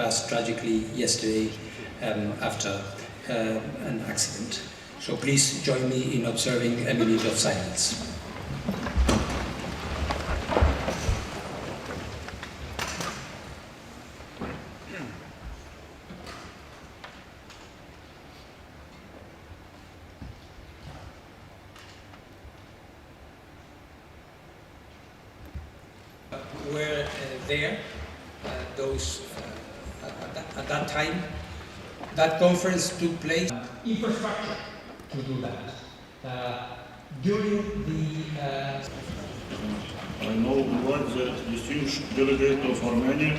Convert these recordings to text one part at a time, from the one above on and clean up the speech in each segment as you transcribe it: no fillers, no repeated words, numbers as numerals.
passed tragically yesterday after an accident. So please join me in observing a minute of silence. Were there, those at that time. That conference took place. Infrastructure to do that. During the... I now invite the distinguished delegate of Armenia,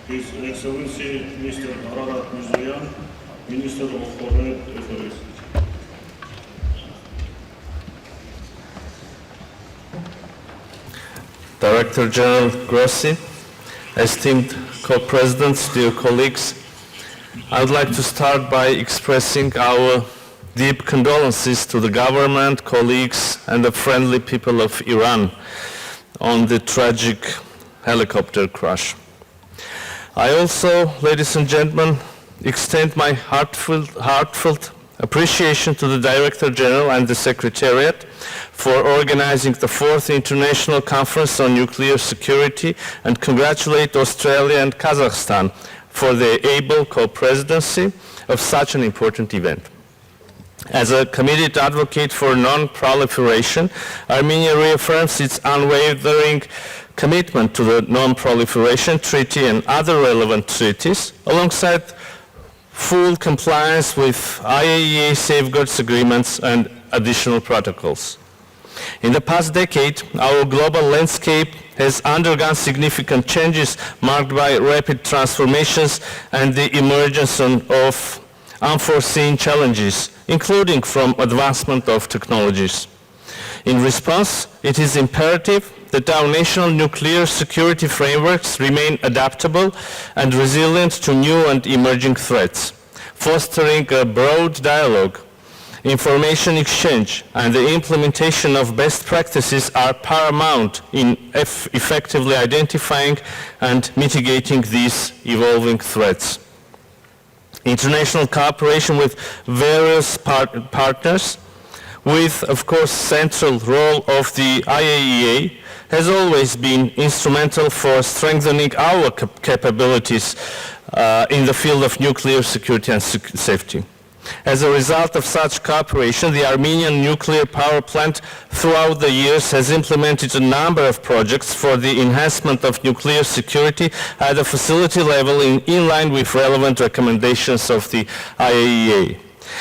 His Excellency Mr. Mirzoyan, Minister of Foreign Affairs. Director General Grossi, esteemed co-presidents, dear colleagues, I would like to start by expressing our deep condolences to the government, colleagues, and the friendly people of Iran on the tragic helicopter crash. I also, ladies and gentlemen, extend my heartfelt appreciation to the Director General and the Secretariat for organizing the 4th International Conference on Nuclear Security and congratulate Australia and Kazakhstan for their able co-presidency of such an important event. As a committed advocate for non-proliferation, Armenia reaffirms its unwavering commitment to the Non-Proliferation Treaty and other relevant treaties, alongside full compliance with IAEA safeguards agreements and additional protocols. In the past decade, our global landscape has undergone significant changes marked by rapid transformations and the emergence of unforeseen challenges, including from advancement of technologies. In response, it is imperative that our national nuclear security frameworks remain adaptable and resilient to new and emerging threats, fostering a broad dialogue. Information exchange and the implementation of best practices are paramount in effectively identifying and mitigating these evolving threats. International cooperation with various partners, with, of course, central role of the IAEA, has always been instrumental for strengthening our capabilities in the field of nuclear security and safety. As a result of such cooperation, the Armenian nuclear power plant throughout the years has implemented a number of projects for the enhancement of nuclear security at the facility level in line with relevant recommendations of the IAEA.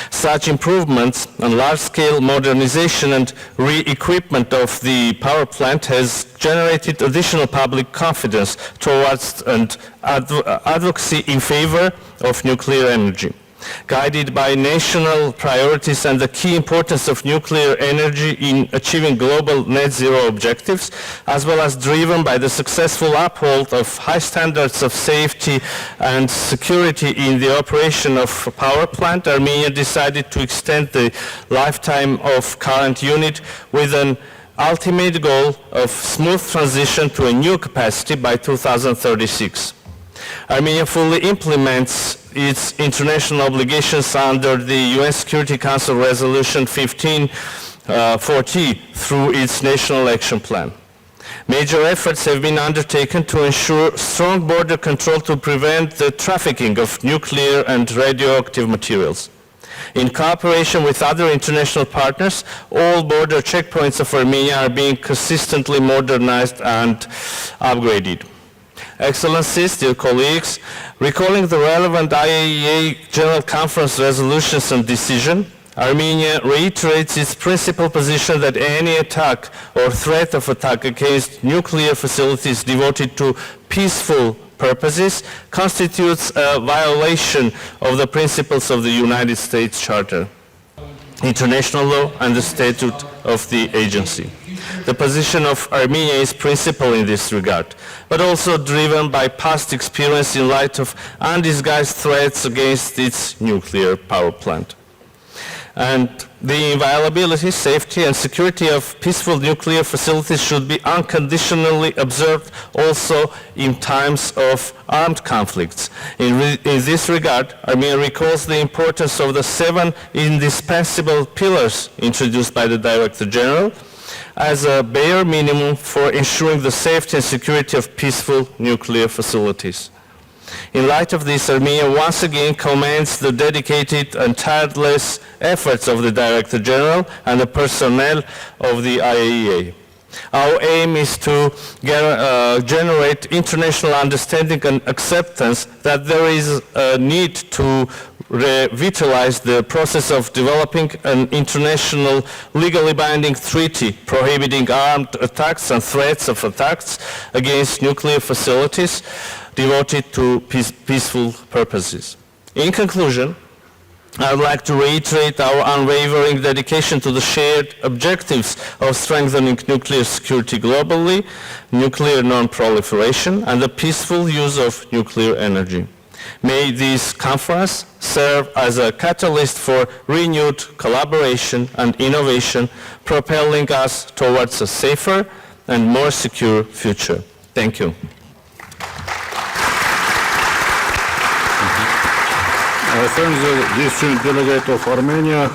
Such improvements and large-scale modernization and re-equipment of the power plant has generated additional public confidence towards and advocacy in favor of nuclear energy. Guided by national priorities and the key importance of nuclear energy in achieving global net zero objectives, as well as driven by the successful uphold of high standards of safety and security in the operation of a power plant, Armenia decided to extend the lifetime of current unit with an ultimate goal of smooth transition to a new capacity by 2036. Armenia fully implements its international obligations under the UN Security Council Resolution 1540 through its National Action Plan. Major efforts have been undertaken to ensure strong border control to prevent the trafficking of nuclear and radioactive materials. In cooperation with other international partners, all border checkpoints of Armenia are being consistently modernized and upgraded. Excellencies, dear colleagues, recalling the relevant IAEA General Conference resolutions and decision, Armenia reiterates its principal position that any attack or threat of attack against nuclear facilities devoted to peaceful purposes constitutes a violation of the principles of the United States Charter, international law, and the statute of the agency. The position of Armenia is principled in this regard, but also driven by past experience in light of undisguised threats against its nuclear power plant. And the inviolability, safety, and security of peaceful nuclear facilities should be unconditionally observed also in times of armed conflicts. In this regard, Armenia recalls the importance of the 7 indispensable pillars introduced by the Director General as a bare minimum for ensuring the safety and security of peaceful nuclear facilities. In light of this, Armenia once again commends the dedicated and tireless efforts of the Director General and the personnel of the IAEA. Our aim is to generate international understanding and acceptance that there is a need to revitalize the process of developing an international legally binding treaty prohibiting armed attacks and threats of attacks against nuclear facilities devoted to peaceful purposes. In conclusion, I would like to reiterate our unwavering dedication to the shared objectives of strengthening nuclear security globally, nuclear non-proliferation, and the peaceful use of nuclear energy. May this conference serve as a catalyst for renewed collaboration and innovation, propelling us towards a safer and more secure future. Thank you. Thanks, the distinguished delegate of Armenia.